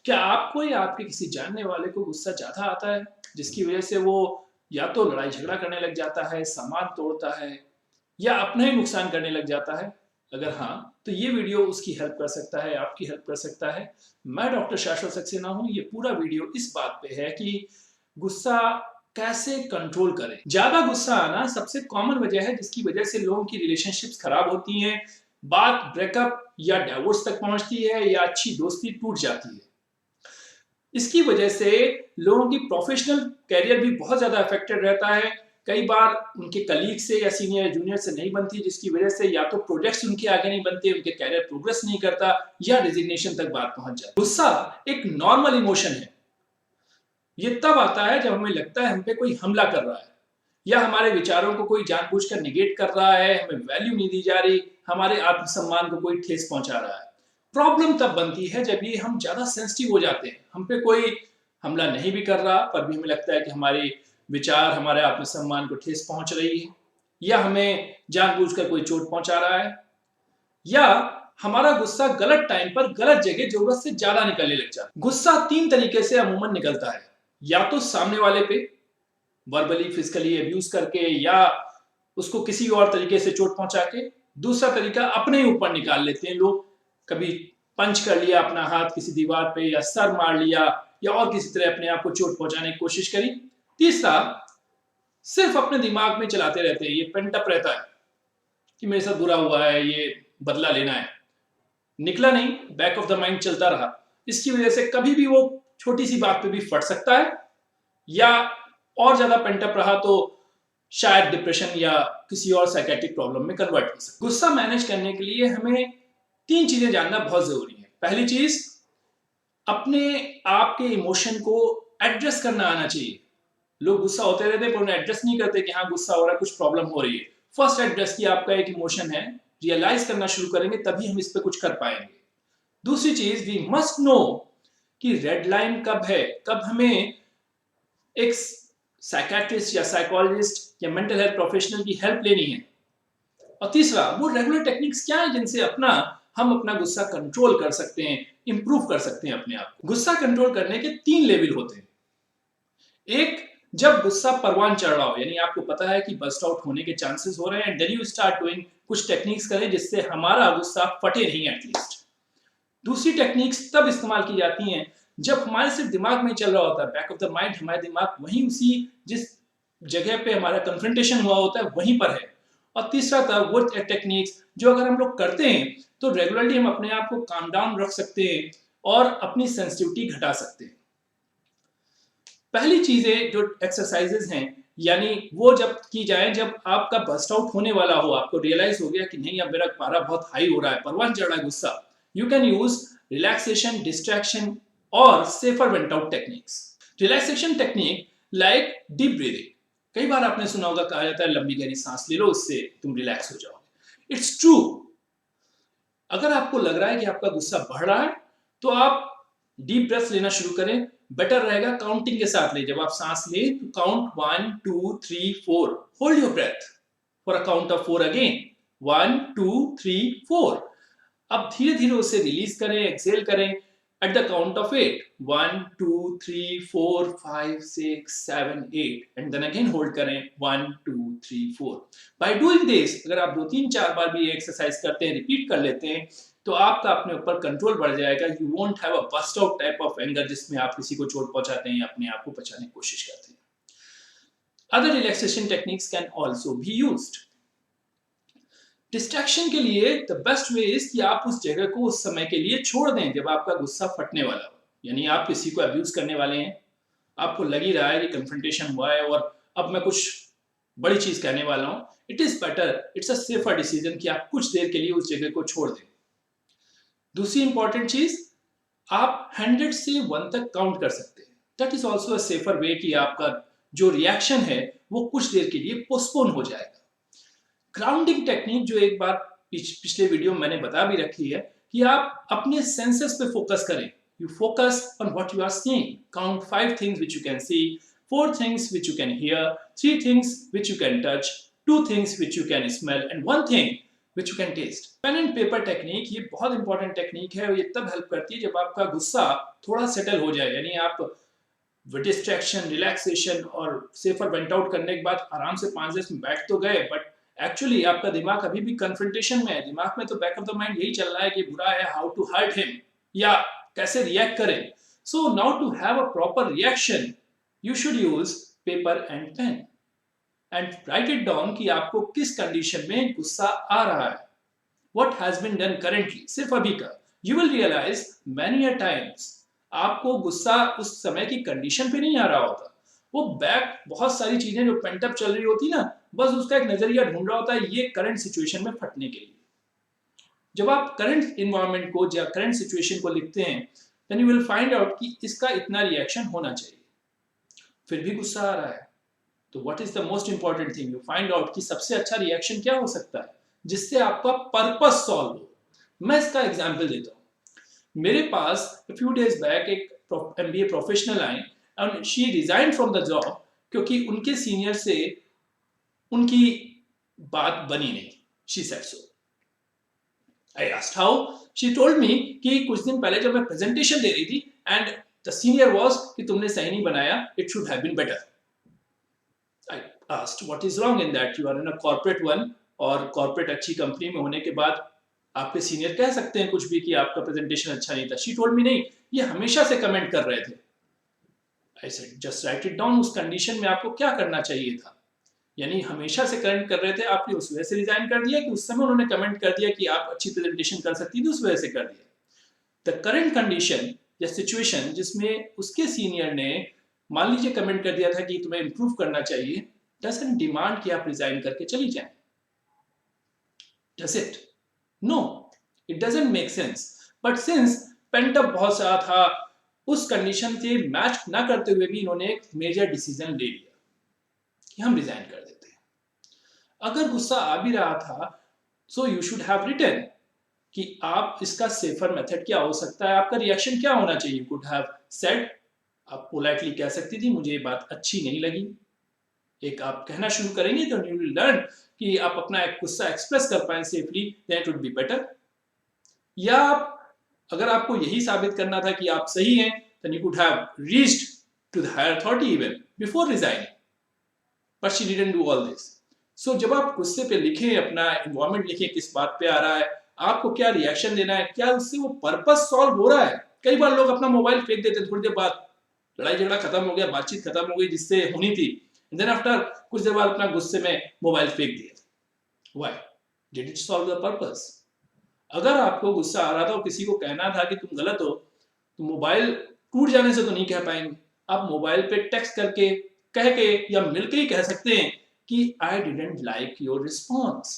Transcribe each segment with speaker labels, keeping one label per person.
Speaker 1: क्या आपको या आपके किसी जानने वाले को गुस्सा ज़्यादा आता है, जिसकी वजह से वो या तो लड़ाई झगड़ा करने लग जाता है, सामान तोड़ता है या अपना ही नुकसान करने लग जाता है? अगर हाँ, तो ये वीडियो उसकी हेल्प कर सकता है, आपकी हेल्प कर सकता है। मैं डॉक्टर शाश्वत सक्सेना हूँ। ये पूरा वीडियो इस बात पे है कि गुस्सा कैसे कंट्रोल करें। ज़्यादा गुस्सा आना सबसे कॉमन वजह है जिसकी वजह से लोगों की रिलेशनशिप्स खराब होती हैं, बात ब्रेकअप या डिवोर्स तक पहुंचती है या अच्छी दोस्ती टूट जाती है। इसकी वजह से लोगों की प्रोफेशनल कैरियर भी बहुत ज़्यादा अफेक्टेड रहता है। कई बार उनके कलीग से या सीनियर जूनियर से नहीं बनती, जिसकी वजह से या तो प्रोजेक्ट्स उनके आगे नहीं बनते, उनके कैरियर प्रोग्रेस नहीं करता या रिजिग्नेशन तक बात पहुंच जाती है। गुस्सा एक नॉर्मल इमोशन है। ये तब आता है जब हमें लगता है हम पे कोई हमला कर रहा है या हमारे विचारों को कोई जानबूझकर निगेट कर रहा है, हमें वैल्यू नहीं दी जा रही, हमारे आत्मसम्मान को कोई ठेस पहुंचा रहा है। प्रॉब्लम तब बनती है जब ये हम ज्यादा सेंसिटिव हो जाते हैं। हम पे कोई हमला नहीं भी कर रहा पर भी हमें लगता है कि हमारे विचार हमारे आत्मसम्मान को ठेस पहुंच रही है, या हमें जानबूझकर कोई चोट पहुंचा रहा है, या हमारा गुस्सा गलत टाइम पर गलत जगह जरूरत से ज्यादा निकलने लग जाता है। गुस्सा तीन तरीके से अमूमन निकलता है, या तो सामने वाले पे वर्बली फिजिकली अब्यूज करके या उसको किसी और तरीके से चोट पहुंचा के। दूसरा तरीका अपने ही ऊपर निकाल लेते हैं लोग, कभी पंच कर लिया अपना हाथ किसी दीवार पे या सर मार लिया या और किसी तरह अपने आप को चोट पहुंचाने की कोशिश करी। तीसरा सिर्फ अपने दिमाग में चलाते रहते हैं, ये पेंटअप रहता है कि मेरे साथ बुरा हुआ है, ये बदला लेना है, निकला नहीं, बैक ऑफ द माइंड चलता रहा। इसकी वजह से कभी भी वो छोटी सी बात पे भी फट सकता है, या और ज्यादा पेंटअप रहा तो शायद डिप्रेशन या किसी और साइकेट्रिक प्रॉब्लम में कन्वर्ट हो सकता है। गुस्सा मैनेज करने के लिए हमें तीन चीजें जानना बहुत जरूरी है। पहली चीज, अपने आप के इमोशन को एडजस्ट करना आना चाहिए। लोग गुस्सा होते रहते हैं पर उन्हें एडजस्ट नहीं करते कि हाँ गुस्सा हो रहा है, कुछ प्रॉब्लम हो रही है। फर्स्ट एडजस्ट कि आपका एक इमोशन है, रियलाइज करना शुरू करेंगे तभी हम इस पर कुछ कर पाएंगे। दूसरी चीज, वी मस्ट नो कि रेड लाइन कब है, कब हमें एक साइकेट्रिस्ट या साइकोलॉजिस्ट या मेंटल हेल्थ प्रोफेशनल की हेल्प लेनी है। और तीसरा, वो रेगुलर टेक्निक्स क्या है जिनसे हम अपना गुस्सा कंट्रोल कर सकते हैं, इंप्रूव कर सकते हैं अपने आप को। गुस्सा कंट्रोल करने के तीन लेवल होते हैं। एक, जब गुस्सा परवान चढ़ रहा हो, यानी आपको पता है कि बस्ट आउट होने के चांसेस हो रहे हैं, देन यू स्टार्ट डूइंग कुछ टेक्निक्स करें जिससे हमारा गुस्सा फटे नहीं एटलीस्ट। दूसरी टेक्निक्स तब इस्तेमाल की जाती हैं जब हमारे सिर्फ दिमाग में चल रहा होता है, बैक ऑफ द माइंड हमारे दिमाग वहीं उसी जिस जगह पे हमारा कन्फ्रंटेशन हुआ होता है वहीं पर है। और तीसरा था वो टेक्निक्स जो अगर हम लोग करते हैं तो रेगुलरली हम अपने आप को काम डाउन रख सकते हैं और अपनी सेंसिटिविटी घटा सकते हैं। पहली चीजें जो एक्सरसाइजेज हैं, यानी वो जब की जाए जब आपका बस्ट आउट होने वाला हो, आपको रियलाइज हो गया कि नहीं अब मेरा पारा बहुत हाई हो रहा है, परवान चढ़ रहा है गुस्सा, you can use relaxation, distraction और safer vent out techniques. Relaxation technique like deep breathing. कई बार आपने सुना होगा, कहा जाता है लंबी गहरी सांस ले लो, उससे तुम रिलैक्स हो जाओगे। It's true. अगर आपको लग रहा है कि आपका गुस्सा बढ़ रहा है तो आप डीप ब्रेथ लेना शुरू करें। बेटर रहेगा काउंटिंग के साथ ले। जब आप सांस ले तो count 1 2 3 4, hold your breath for a count of 4 again, 1 2 3 4। अब धीरे धीरे उसे रिलीज करें, एक्सेल करें at the count of 8, 1 2 3 4 5 6 7 8, and then again hold करें 1 2 3 4। by doing this, अगर आप 2 3 4 बार भी ये एक्सरसाइज करते हैं, रिपीट कर लेते हैं, तो आपका अपने ऊपर कंट्रोल बढ़ जाएगा। You won't have a burst out type of anger जिसमें आप किसी को चोट पहुंचाते हैं या अपने आप को बचाने की कोशिश करते हैं। Other relaxation techniques can also be used. Distraction के लिए द बेस्ट वे इज कि आप उस जगह को उस समय के लिए छोड़ दें जब आपका गुस्सा फटने वाला हो। यानी आप किसी को अब्यूज करने वाले हैं, आपको लग ही रहा है कि कन्फ्रंटेशन हुआ है और अब मैं कुछ बड़ी चीज कहने वाला हूं, it is better, it's a safer decision कि आप कुछ देर के लिए उस जगह को छोड़ दें। दूसरी इंपॉर्टेंट चीज, आप 100 से 1 तक काउंट कर सकते हैं। That is also a safer way कि आपका जो रिएक्शन है वो कुछ देर के लिए पोस्टपोन हो जाएगा। ग्राउंडिंग टेक्निक जो एक बार पिछले वीडियो में मैंने बता भी रखी है कि आप अपने सेंसेस पे फोकस करें। You focus on what you are seeing, count 5 things which you can see, 4 things which you can hear, 3 things which you can touch, 2 things which you can smell, and 1 thing which you can taste. Pen and paper technique ये बहुत important technique है और ये तब help करती है जब आपका गुस्सा थोड़ा सेटल हो जाए, यानी आप डिस्ट्रैक्शन, रिलैक्सेशन और सेफर वेंट आउट करने के बाद आराम से 5-10 मिनट बैठ तो गए, बट एक्चुअली आपका दिमाग अभी भी कन्फ्रंटेशन में है। दिमाग में तो बैक ऑफ द माइंड यही चल रहा है कि बुरा है, हाउ टू हर्ट हिम, या कैसे रिएक्ट करें। So now to have a proper reaction you should use paper and pen and write it down कि आपको किस कंडीशन में गुस्सा आ रहा है, what has been done currently, सिर्फ अभी का। You will realize many a times आपको गुस्सा उस समय की कंडीशन पे नहीं आ रहा होता, वो बैक बहुत सारी चीजें जो पेंटअप चल रही होती ना, बस उसका एक नजरिया ढूंढ रहा होता है ये करंट सिचुएशन में फटने के लिए। जब आप करंट इन्वायरमेंट को या करंट सिचुएशन को लिखते हैं then you will find out कि इसका इतना रिएक्शन होना चाहिए, फिर भी गुस्सा आ रहा है, तो what is the most important thing, you find out कि सबसे अच्छा रिएक्शन क्या हो सकता है जिससे आपका पर्पस सॉल्व हो। मैं इसका एग्जांपल देता हूँ। मेरे पास फ्यू डेज बैक एक एमबीए प्रोफेशनल आए and she resign from the job क्योंकि उनके सीनियर से उनकी बात बनी नहीं। She said so. I asked how, she told me कि कुछ दिन पहले जब मैं प्रेजेंटेशन दे रही थी एंड द सीनियर वाज कि तुमने सही नहीं बनाया, it should have been better. I asked what is wrong in that, you are in a corporate one, और कॉर्पोरेट अच्छी कंपनी में होने के बाद आपके सीनियर कह सकते हैं कुछ भी कि आपका प्रेजेंटेशन अच्छा नहीं था। शी टोल्ड मी नहीं, ये हमेशा से कमेंट कर रहे थे। I said just right it down, उस कंडीशन में आपको क्या करना चाहिए था, यानी हमेशा से कमेंट कर रहे थे, आपने उस वजह से रिजाइन कर दिया कि उस समय उन्होंने कमेंट कर दिया कि आप अच्छी प्रेजेंटेशन कर सकती थी, उस वजह से कर दिया। द करंट कंडीशन या सिचुएशन जिसमें उसके सीनियर ने मान लीजिए कमेंट कर दिया था कि तुम्हें इंप्रूव करना चाहिए, डजंट डिमांड कि आप रिजाइन करके चली जाएं। Does it? No, it doesn't make sense. But since pent up बहुत सारा था, उस कंडीशन से मैच ना करते हुए भी इन्होंने एक मेजर डिसीजन ले लिया कि हम रिजाइन कर देते हैं। अगर गुस्सा आ भी रहा था, so you should have written कि आप इसका सेफर मेथड क्या हो सकता है, आपका रिएक्शन क्या होना चाहिए। You could have said, आप पोलाइटली कह सकती थी मुझे ये बात अच्छी नहीं लगी। एक आप कहना शुरू करेंगे तो यू विल लर्न कि आप अपना एक गुस्सा एक्सप्रेस कर पाए safely, then it would be better. या आप अगर आपको यही साबित करना था कि आप सही हैं, then you could have reached to the higher authority even before resigning, but she didn't do all this. So जब आप गुस्से पे लिखें, अपना इन्वायरमेंट लिखें, किस बात पे आ रहा है, आपको क्या रिएक्शन देना है, क्या उससे वो पर्पस सॉल्व हो रहा है। कई बार लोग अपना मोबाइल फेंक देते हैं, थोड़ी देर बाद लड़ाई झगड़ा खत्म हो गया, बातचीत खत्म हो गई जिससे होनी थी, देन आफ्टर कुछ देर बाद अपना गुस्से में मोबाइल फेंक दिया। Why? Did it solve the purpose? अगर आपको गुस्सा आ रहा था और किसी को कहना था कि तुम गलत हो, तो मोबाइल टूट जाने से तो नहीं कह पाएंगे। आप मोबाइल पे टेक्स्ट करके, कह के या मिलकर ही कह सकते हैं कि I didn't like your response।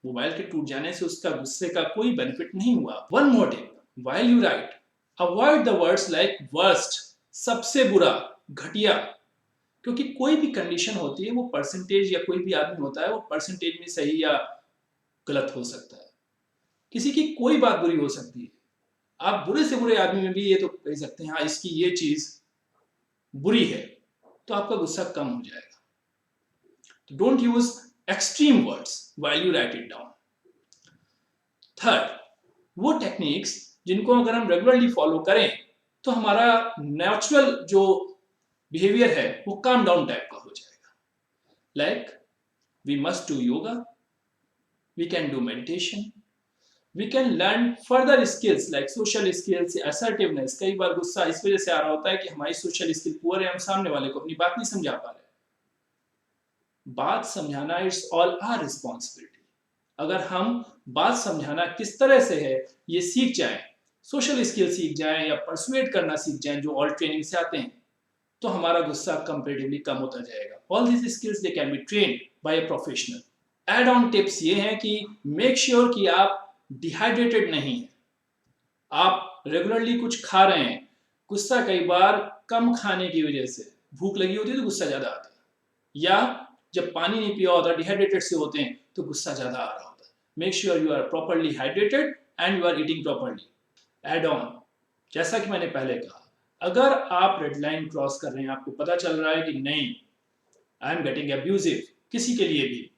Speaker 1: Mobile के टूट जाने से उसका गुस्से का कोई बेनिफिट नहीं हुआ। One more tip, while you write, avoid the words like worst, सबसे बुरा, घटिया, क्योंकि कोई भी कंडीशन होती है वो परसेंटेज, या कोई भी आदमी होता है वो परसेंटेज में सही या गलत हो सकता है। किसी की कोई बात बुरी हो सकती है, आप बुरे से बुरे आदमी में भी ये तो कह सकते हैं हाँ इसकी ये चीज बुरी है, तो आपका गुस्सा कम हो जाएगा। Don't use extreme words while you right it down. Third, वो टेक्निक्स जिनको अगर हम रेगुलरली फॉलो करें तो हमारा नेचुरल जो बिहेवियर है वो काम डाउन टाइप का हो जाएगा। Like we must do yoga, we can do meditation, we can learn further skills like social skills, assertiveness. कई बार गुस्सा इस वजह से आ रहा होता है कि हमारी सोशल स्किल पुअर है, हम सामने वाले को अपनी बात नहीं समझा पा रहे। बात समझाना इट्स ऑल आवर रिस्पॉन्सिबिलिटी। अगर हम बात समझाना किस तरह से है ये सीख जाएं, सोशल स्किल सीख जाएं या परसुएट करना सीख जाएं जो ऑल ट्रेनिंग से आते हैं, तो हमारा गुस्सा कंपैरेटिवली कम होता जाएगा। All this skills they can be trained by a professional. Add on tips ये हैं कि मेक श्योर कि आप डिहाइड्रेटेड नहीं हैं, आप रेगुलरली कुछ खा रहे हैं। गुस्सा कई बार कम खाने की वजह से, भूख लगी होती है तो गुस्सा ज्यादा आता है, या जब पानी नहीं पिया होता, डिहाइड्रेटेड से होते हैं तो गुस्सा ज्यादा आ रहा होता है। Make sure you are properly hydrated and you are eating properly. Add on, जैसा कि मैंने पहले कहा, अगर आप रेड लाइन क्रॉस कर रहे हैं, आपको पता चल रहा है कि नहीं आई एम गेटिंग अब्यूजिव किसी के लिए भी,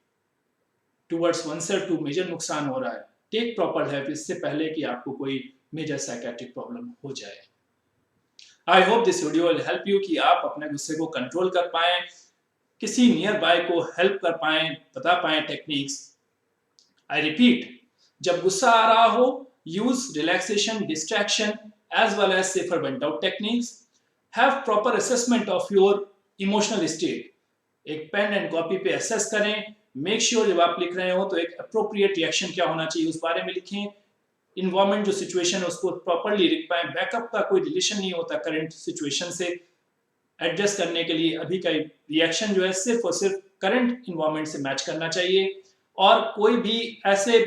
Speaker 1: टुवर्ड्स oneself टू मेजर नुकसान हो रहा है, टेक प्रॉपर हेल्प इससे पहले कि आपको कोई मेजर साइकेट्रिक प्रॉब्लम हो जाए। I hope this video will help you कि आप अपने गुस्से को कंट्रोल कर पाएं, किसी नियर बाय को हेल्प कर पाएं, बता पाएं टेक्निक्स। आई रिपीट, जब गुस्सा आ रहा हो, use relaxation, distraction as well as safer vent out techniques. Have proper assessment of your emotional state. एक पेन एंड कॉपी पे असेस करें। मेक श्योर जब आप लिख रहे हो तो एक अप्रोप्रिएट रिएक्शन क्या होना चाहिए उस बारे में लिखें। इन्वायरमेंट जो सिचुएशन है उसको प्रॉपरली लिख पाए। बैकअप का कोई रिलेशन नहीं होता करंट सिचुएशन से, एडजस्ट करने के लिए अभी का रिएक्शन जो है सिर्फ और सिर्फ करंट इन्वायरमेंट से मैच करना चाहिए। और कोई भी ऐसे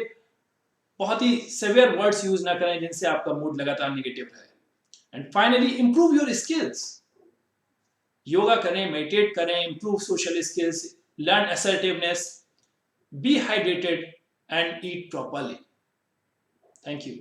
Speaker 1: बहुत ही सेवियर वर्ड्स यूज ना करें जिनसे आपका मूड लगातार नेगेटिव रहे। And finally, improve your skills. Yoga करें, मेडिटेट करें, improve social skills, learn assertiveness, be hydrated and eat properly. Thank you.